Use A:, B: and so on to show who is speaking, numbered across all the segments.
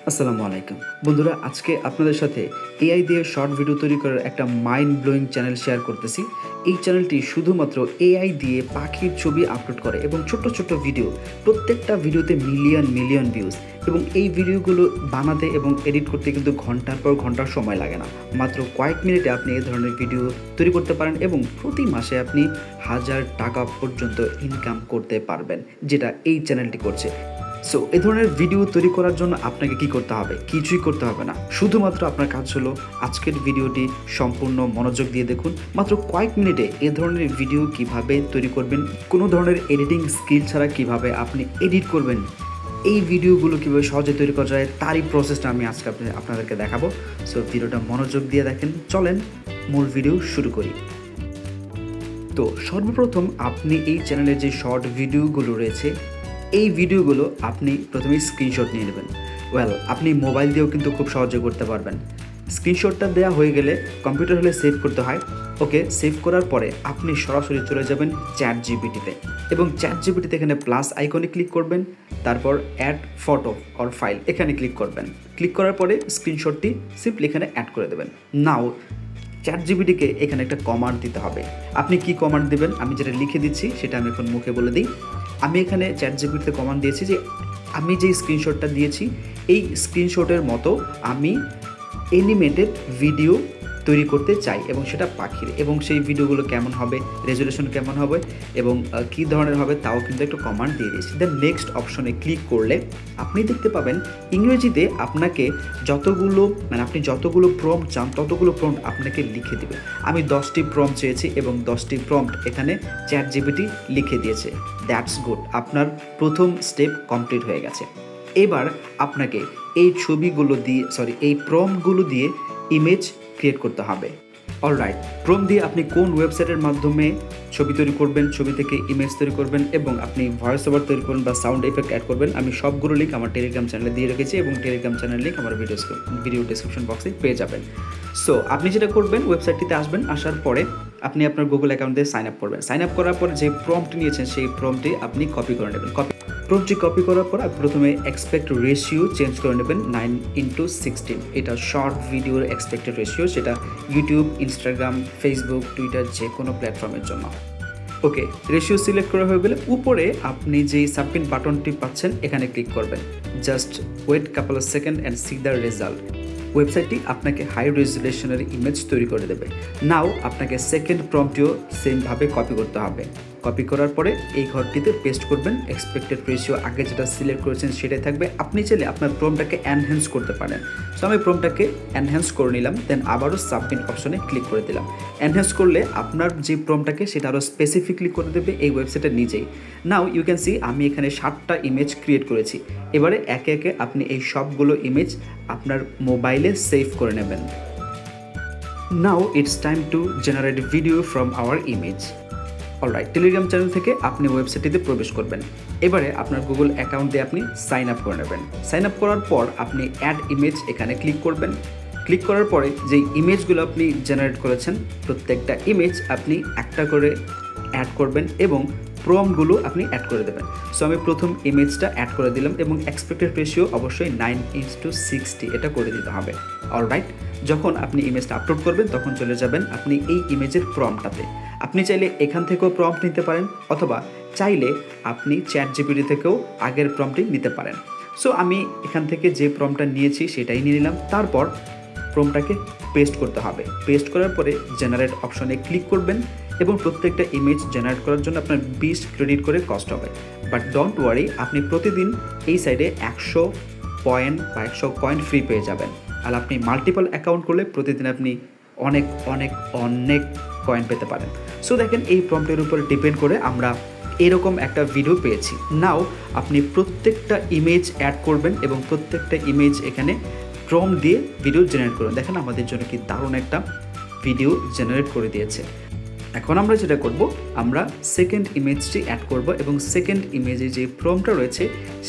A: আসসালামু আলাইকুম বন্ধুরা, আজকে আপনাদের সাথে এআই দিয়ে শর্ট ভিডিও তৈরি করার একটা মাইন্ড ব্লোয়িং চ্যানেল শেয়ার করতেছি। এই চ্যানেলটি শুধুমাত্র এআই দিয়ে পাখির ছবি আপলোড করে এবং ছোট্ট ছোট্ট ভিডিও, প্রত্যেকটা ভিডিওতে মিলিয়ন মিলিয়ন ভিউজ। এবং এই ভিডিওগুলো বানাতে এবং এডিট করতে কিন্তু ঘন্টার পর ঘন্টার সময় লাগে না, মাত্র কয়েক মিনিটে আপনি এই ধরনের ভিডিও তৈরি করতে পারেন এবং প্রতি মাসে আপনি 1000 টাকা পর্যন্ত ইনকাম করতে পারবেন, যেটা এই চ্যানেলটি করছে। সো এই ধরনের ভিডিও তৈরি করার জন্য আপনাকে কি করতে হবে? কিছুই করতে হবে না, শুধুমাত্র আপনার কাজ হলো আজকের ভিডিওটি সম্পূর্ণ মনোযোগ দিয়ে দেখুন। মাত্র কয়েক মিনিটে এ ধরনের ভিডিও কিভাবে তৈরি করবেন, কোনো ধরনের এডিটিং স্কিল ছাড়া কিভাবে আপনি এডিট করবেন, এই ভিডিওগুলো কীভাবে সহজে তৈরি করা যায় তারই প্রসেসটা আমি আজকে আপনাদেরকে দেখাবো। সো ভিডিওটা মনোযোগ দিয়ে দেখেন। চলেন মূল ভিডিও শুরু করি। তো সর্বপ্রথম আপনি এই চ্যানেলে যে শর্ট ভিডিওগুলো রয়েছে, এই ভিডিওগুলো আপনি প্রথমে স্ক্রিনশট নিয়ে নেবেন। আপনি মোবাইল দিয়েও কিন্তু খুব সহজে করতে পারবেন। স্ক্রিনশটটা দেওয়া হয়ে গেলে কম্পিউটার হলে সেভ করতে হয়। ওকে, সেভ করার পরে আপনি সরাসরি চলে যাবেন চ্যাট জিপিটিতে এবং চ্যাট জিপিটিতে এখানে প্লাস আইকনে ক্লিক করবেন, তারপর অ্যাড ফটো অর ফাইল এখানে ক্লিক করবেন। ক্লিক করার পরে স্ক্রিনশটটি সিম্পলি এখানে অ্যাড করে দেবেন। নাও চ্যাট জিপিটিকে এখানে একটা কমান্ড দিতে হবে। আপনি কি কমান্ড দেবেন আমি যেটা লিখে দিচ্ছি সেটা আমি এখন মুখে বলে দিই। আমি এখানে চ্যাট জিপিটিতে কমান্ড দিয়েছি যে আমি যে স্ক্রিনশটটা দিয়েছি এই স্ক্রিনশটের মতো আমি অ্যানিমেটেড ভিডিও তৈরি করতে চাই এবং সেটা পাখির, এবং সেই ভিডিওগুলো কেমন হবে, রেজুলেশন কেমন হবে এবং কী ধরনের হবে তাও কিন্তু একটু কমান্ড দিয়ে দিয়েছি। দেন নেক্সট অপশনে ক্লিক করলে আপনি দেখতে পাবেন ইংরেজিতে আপনাকে আপনি যতগুলো প্রম্পট চান ততগুলো প্রম্পট আপনাকে লিখে দেবে। আমি 10টি প্রম্পট চেয়েছি এবং 10টি প্রম্পট এখানে চ্যাট জিপিটি লিখে দিয়েছে। দ্যাটস গুড, আপনার প্রথম স্টেপ কমপ্লিট হয়ে গেছে। এবার আপনাকে এই প্রম্পটগুলো দিয়ে ইমেজ ক্রিয়েট করতে হবে। অলরাইট, প্রম্পট দিয়ে আপনি কোন ওয়েবসাইটের মাধ্যমে ছবি তৈরি করবেন, ছবি থেকে ইমেজ তৈরি করবেন এবং আপনি ভয়েস ওভার তৈরি করবেন বা সাউন্ড এফেক্ট অ্যাড করবেন, আমি সবগুলো লিঙ্ক আমার টেলিগ্রাম চ্যানেলে দিয়ে রেখেছি এবং টেলিগ্রাম চ্যানেল লিঙ্ক আমার ভিডিও ডেসক্রিপশন বক্সে পেয়ে যাবেন। সো আপনি যেটা করবেন, ওয়েবসাইটটিতে আসবেন, আসার পরে আপনি আপনার গুগল অ্যাকাউন্ট দিয়ে সাইন আপ করবেন। সাইন আপ করার পরে যে প্রম্পট নিয়েছেন সেই প্রম্পটটি আপনি কপি করে নেবেন। প্রম্পটটি কপি করার পর আপনি প্রথমে এক্সপেক্ট রেশিও চেঞ্জ করে নেবেন 9:16। এটা শর্ট ভিডিওর এক্সপেক্টেড রেশিও, সেটা ইউটিউব, ইনস্টাগ্রাম, ফেসবুক, টুইটার যে কোনো প্ল্যাটফর্মের জন্য। ওকে, রেশিও সিলেক্ট করা হয়ে গেলে উপরে আপনি যেই সাবমিট বাটনটি পাচ্ছেন এখানে ক্লিক করবেন। Just wait couple of second and see the result. ওয়েবসাইটটি আপনাকে হাই রেজুলেশনের ইমেজ তৈরি করে দেবে। নাও আপনাকে সেকেন্ড প্রম্পটিও সেমভাবে কপি করতে হবে। কপি করার পরে এই ঘরটিতে পেস্ট করবেন। এক্সপেক্টেড রেশিও আগে যেটা সিলেক্ট করেছেন সেটাই থাকবে। আপনি চাইলে আপনার প্রম্পটটাকে এনহ্যান্স করতে পারেন। সো আমি প্রম্পটটাকে এনহ্যান্স করে নিলাম, দেন আবারও সাবমিট অপশনে ক্লিক করে দিলাম। এনহ্যান্স করলে আপনার যে প্রম্পটটাকে সেটা আরও স্পেসিফিকলি করে দেবে এই ওয়েবসাইটটা নিজেই। নাও ইউ ক্যান সি আমি এখানে 7টা ইমেজ ক্রিয়েট করেছি। এবারে একে একে আপনি এই সবগুলো ইমেজ আপনার মোবাইলে সেভ করে নেবেন। Now it's time to generate video from our image. Alright, Telegram channel থেকে আপনি ওয়েবসাইটটিতে প্রবেশ করবেন। এবারে আপনার গুগল অ্যাকাউন্ট দিয়ে আপনি সাইন আপ করে নেবেন। সাইন আপ করার পর আপনি অ্যাড ইমেজ এখানে ক্লিক করবেন। ক্লিক করার পরে যেই ইমেজগুলো আপনি জেনারেট করেছেন প্রত্যেকটা ইমেজ আপনি একটা করে অ্যাড করবেন এবং প্রম্পটগুলো আপনি অ্যাড করে দেবেন। সো আমি প্রথম ইমেজটা অ্যাড করে দিলাম এবং এক্সপেক্টেড রেশিও অবশ্যই 9:60 এটা করে দিতে হবে। অলরাইট, যখন আপনি ইমেজটা আপলোড করবেন তখন চলে যাবেন আপনি এই ইমেজের প্রম্পটটাতে। আপনি চাইলে এখান থেকেও প্রম্পট নিতে পারেন অথবা চাইলে আপনি চ্যাট জিপিটি থেকেও আগের প্রম্পটই নিতে পারেন। সো আমি এখান থেকে যে প্রম্পটটা নিয়েছি সেটাই নিয়ে নিলাম। তারপর প্রম্পটটাকে পেস্ট করতে হবে। পেস্ট করার পরে জেনারেট অপশনে ক্লিক করবেন এবং প্রত্যেকটা ইমেজ জেনারেট করার জন্য আপনার 20 ক্রেডিট করে কস্ট হবে। বাট ডোন্ট ওয়ারি, আপনি প্রতিদিন এই সাইডে 100 পয়েন্ট বা 100 কয়েন ফ্রি পেয়ে যাবেন। আর আপনি মাল্টিপল অ্যাকাউন্ট করলে প্রতিদিন আপনি অনেক অনেক অনেক কয়েন পেতে পারেন। সো দেখেন এই প্রম্পটের উপর ডিপেন্ড করে আমরা এরকম একটা ভিডিও পেয়েছি। নাও আপনি প্রত্যেকটা ইমেজ অ্যাড করবেন এবং প্রত্যেকটা ইমেজ এখানে প্রম্পট দিয়ে ভিডিও জেনারেট করুন। দেখেন আমাদের জন্য কি দারুণ একটা ভিডিও জেনারেট করে দিয়েছে। এখন আমরা যেটা করব, আমরা সেকেন্ড ইমেজটি অ্যাড করব এবং সেকেন্ড ইমেজে যে প্রম্পটটা রয়েছে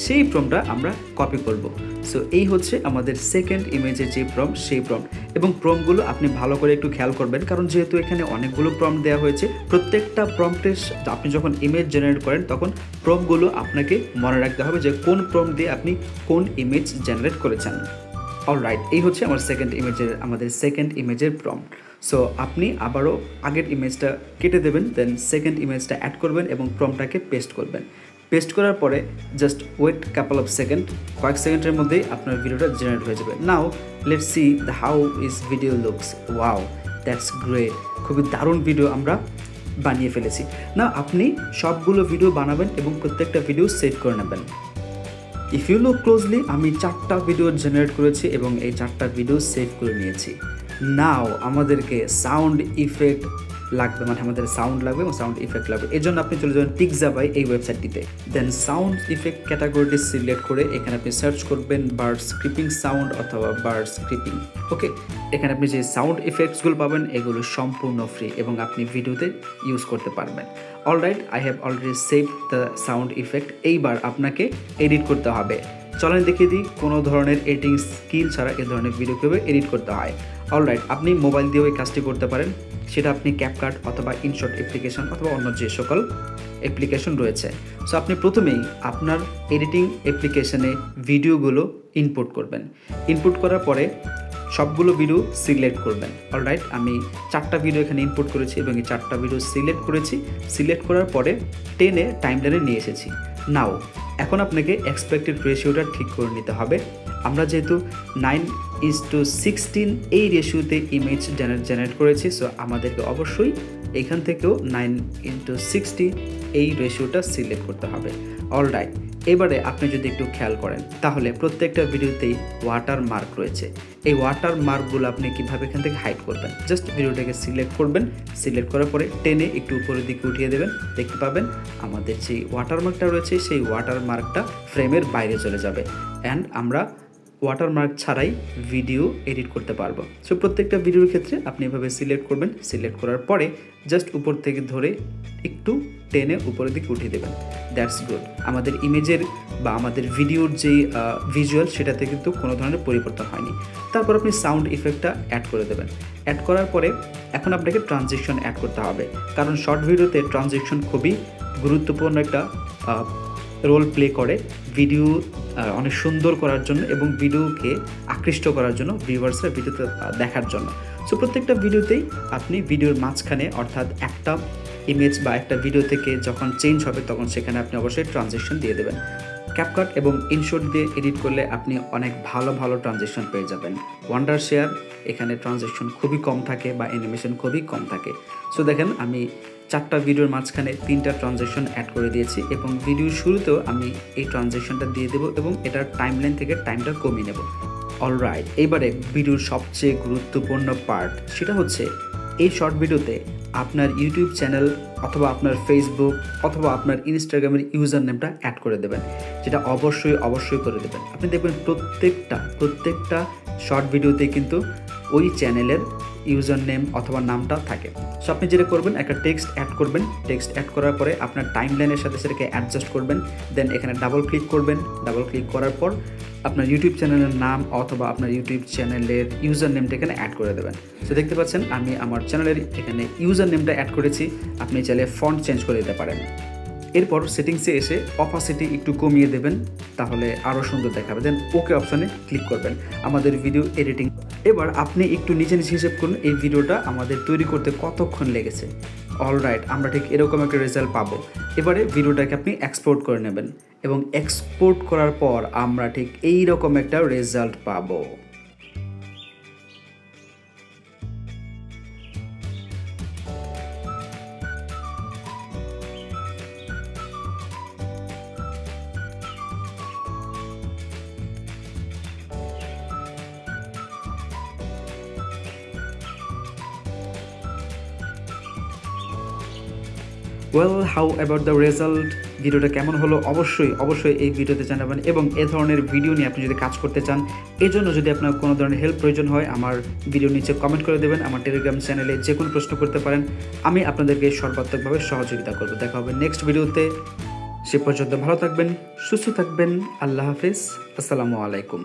A: সেই প্রম্পটটা আমরা কপি করব। সো এই হচ্ছে আমাদের সেকেন্ড ইমেজের যে প্রম্পট, সেই প্রম্পট। এবং প্রম্পটগুলো আপনি ভালো করে একটু খেয়াল করবেন, কারণ যেহেতু এখানে অনেকগুলো প্রম্পট দেওয়া হয়েছে, প্রত্যেকটা প্রম্পটের আপনি যখন ইমেজ জেনারেট করেন তখন প্রম্পটগুলো আপনাকে মনে রাখতে হবে যে কোন প্রম্পট দিয়ে আপনি কোন ইমেজ জেনারেট করেছেন। অলরাইট, এই হচ্ছে আমাদের সেকেন্ড ইমেজের প্রম্পট। সো আপনি আবারও আগের ইমেজটা কেটে দেবেন, দেন সেকেন্ড ইমেজটা অ্যাড করবেন এবং প্রম্পটটাকে পেস্ট করবেন। পেস্ট করার পরে just wait couple of second, কয়েক সেকেন্ডের মধ্যেই আপনার ভিডিওটা জেনারেট হয়ে যাবে। Now let's see the how is video looks. Wow, that's great, খুবই দারুণ ভিডিও আমরা বানিয়ে ফেলেছি। না, আপনি সবগুলো ভিডিও বানাবেন এবং প্রত্যেকটা ভিডিও সেভ করে নেবেন। ইফ ইউ লুক ক্লোজলি, আমি 4টা ভিডিও জেনারেট করেছি এবং এই 4টা ভিডিও সেভ করে নিয়েছি। নাও আমাদেরকে সাউন্ড ইফেক্ট লাগবে, মানে আমাদের সাউন্ড লাগবে এবং সাউন্ড ইফেক্ট লাগবে। এই জন্য আপনি চলে যাবেন পিক্সাবাই এই ওয়েবসাইটটিতে, দেন সাউন্ড ইফেক্ট ক্যাটাগরিটি সিলেক্ট করে এখানে আপনি সার্চ করবেন বার্ড স্ক্রিপিং সাউন্ড অথবা বার্ড স্ক্রিপিং। ওকে, এখানে আপনি যে সাউন্ড ইফেক্টসগুলো পাবেন এগুলো সম্পূর্ণ ফ্রি এবং আপনি ভিডিওতে ইউজ করতে পারবেন। Alright, I have already save the sound effect. এইবার আপনাকে এডিট করতে হবে। চলেন দেখিয়ে দিই কোনো ধরনের এডিটিং স্কিল ছাড়া এ ধরনের ভিডিও কীভাবে এডিট করতে হয়। অলরাইট, আপনি মোবাইল দিয়েও এই কাজটি করতে পারেন, সেটা আপনি ক্যাপকাট অথবা ইনশট অ্যাপ্লিকেশন অথবা অন্য যে সকল অ্যাপ্লিকেশন রয়েছে। সো আপনি প্রথমেই আপনার এডিটিং অ্যাপ্লিকেশনে ভিডিওগুলো ইনপুট করবেন। ইনপুট করার পরে সবগুলো ভিডিও সিলেক্ট করবেন। অলরাইট, আমি 4টা ভিডিও এখানে ইনপুট করেছি এবং এই 4টা ভিডিও সিলেক্ট করেছি। সিলেক্ট করার পরে টেনে টাইমলাইনে নিয়ে এসেছি। নাও এখন আপনাকে এক্সপেক্টেড রেশিওটা ঠিক করে নিতে হবে। আমরা যেহেতু 9:16 এই রেশিওতে ইমেজ জেনারেট করেছি, সো আমাদেরকে অবশ্যই এখান থেকেও 9:60 এই রেশিওটা সিলেক্ট করতে হবে। অলরাইট, এবারে আপনি যদি একটু খেয়াল করেন তাহলে প্রত্যেকটা ভিডিওতেই ওয়াটার মার্ক রয়েছে। এই ওয়াটার মার্কগুলো আপনি কীভাবে এখান থেকে হাইড করবেন, জাস্ট ভিডিওটাকে সিলেক্ট করবেন। সিলেক্ট করার পরে টেনে একটু উপরের দিকে উঠিয়ে দেবেন, দেখতে পাবেন আমাদের যে ওয়াটার মার্কটা রয়েছে সেই ওয়াটার মার্কটা ফ্রেমের বাইরে চলে যাবে অ্যান্ড আমরা ওয়াটারমার্ক ছাড়াই ভিডিও এডিট করতে পারবো। সো প্রত্যেকটা ভিডিওর ক্ষেত্রে আপনি এভাবে সিলেক্ট করবেন। সিলেক্ট করার পরে জাস্ট উপর থেকে ধরে একটু টেনে উপরের দিকে উঠিয়ে দেবেন। That's good. আমাদের ইমেজের বা আমাদের ভিডিওর যেই ভিজুয়াল সেটাতে কিন্তু কোনো ধরনের পরিবর্তন হয়নি। তারপর আপনি সাউন্ড ইফেক্টটা অ্যাড করে দেবেন। অ্যাড করার পরে এখন আপনাকে ট্রানজিশন অ্যাড করতে হবে, কারণ শর্ট ভিডিওতে ট্রানজিশন খুবই গুরুত্বপূর্ণ একটা রোল প্লে করে ভিডিও অনেক সুন্দর করার জন্য এবং ভিডিওকে আকৃষ্ট করার জন্য, ভিউয়ার্সরা ভিডিওতে দেখার জন্য। সো প্রত্যেকটা ভিডিওতেই আপনি ভিডিওর মাঝখানে, অর্থাৎ একটা ইমেজ বা একটা ভিডিও থেকে যখন চেঞ্জ হবে তখন সেখানে আপনি অবশ্যই ট্রানজিশন দিয়ে দেবেন। ক্যাপকাট এবং ইনশট দিয়ে এডিট করলে আপনি অনেক ভালো ভালো ট্রানজিশন পেয়ে যাবেন। ওয়ান্ডার শেয়ার এখানে ট্রানজিশন খুবই কম থাকে বা অ্যানিমেশন খুবই কম থাকে। সো দেখেন আমি 4টা ভিডিওর মাঝখানে 3টা ট্রানজিশন অ্যাড করে দিয়েছি এবং ভিডিওর শুরুতেও আমি এই ট্রানজিশনটা দিয়ে দেবো এবং এটার টাইমলাইন থেকে টাইমটা কমিয়ে নেব। অলরাইট, এবারে ভিডিওর সবচেয়ে গুরুত্বপূর্ণ পার্ট, সেটা হচ্ছে এই শর্ট ভিডিওতে আপনার ইউটিউব চ্যানেল অথবা আপনার ফেসবুক অথবা আপনার ইনস্টাগ্রামের ইউজার নেমটা অ্যাড করে দেবেন, যেটা অবশ্যই করে দেবেন। আপনি দেখবেন প্রত্যেকটা শর্ট ভিডিওতে কিন্তু ওই চ্যানেলের ইউজার নেম অথবা নামটা থাকে। সো আপনি যেটা করবেন, একটা টেক্সট অ্যাড করবেন। টেক্সট অ্যাড করার পরে আপনার টাইমলাইনের সাথে সেটাকে অ্যাডজাস্ট করবেন। দেন এখানে ডাবল ক্লিক করবেন। ডাবল ক্লিক করার পর আপনার ইউটিউব চ্যানেলের নাম অথবা আপনার ইউটিউব চ্যানেলের ইউজার নেমটা এখানে অ্যাড করে দেবেন। সো দেখতে পাচ্ছেন আমি আমার চ্যানেলের এখানে ইউজার নেমটা অ্যাড করেছি। আপনি চাইলে ফন্ট চেঞ্জ করে দিতে পারেন। এরপর সেটিংসে এসে অপাসিটি একটু কমিয়ে দেবেন, তাহলে আরও সুন্দর দেখাবে। দেন ওকে অপশানে ক্লিক করবেন। আমাদের ভিডিও এডিটিং, এবার আপনি একটু নিজে হিসেব করুন এই ভিডিওটা আমাদের তৈরি করতে কতক্ষণ লেগেছে। অলরাইট, আমরা ঠিক এরকম একটা রেজাল্ট পাবো। এবারে ভিডিওটাকে আপনি এক্সপোর্ট করে নেবেন এবং এক্সপোর্ট করার পর আমরা ঠিক এই রকম একটা রেজাল্ট পাবো। Well, how about the result? ভিডিওটা কেমন হলো অবশ্যই এই ভিডিওতে জানাবেন। এবং এ ধরনের ভিডিও নিয়ে আপনি যদি কাজ করতে চান, এজন্য যদি আপনার কোনো ধরনের হেল্প প্রয়োজন হয়, আমার ভিডিও নিচে কমেন্ট করে দেবেন। আমার টেলিগ্রাম চ্যানেলে যে কোনো প্রশ্ন করতে পারেন, আমি আপনাদেরকে সর্বাত্মকভাবে সহযোগিতা করব। দেখা হবে নেক্সট ভিডিওতে। সে পর্যন্ত ভালো থাকবেন, সুস্থ থাকবেন। আল্লাহ হাফেজ, আসসালামু আলাইকুম।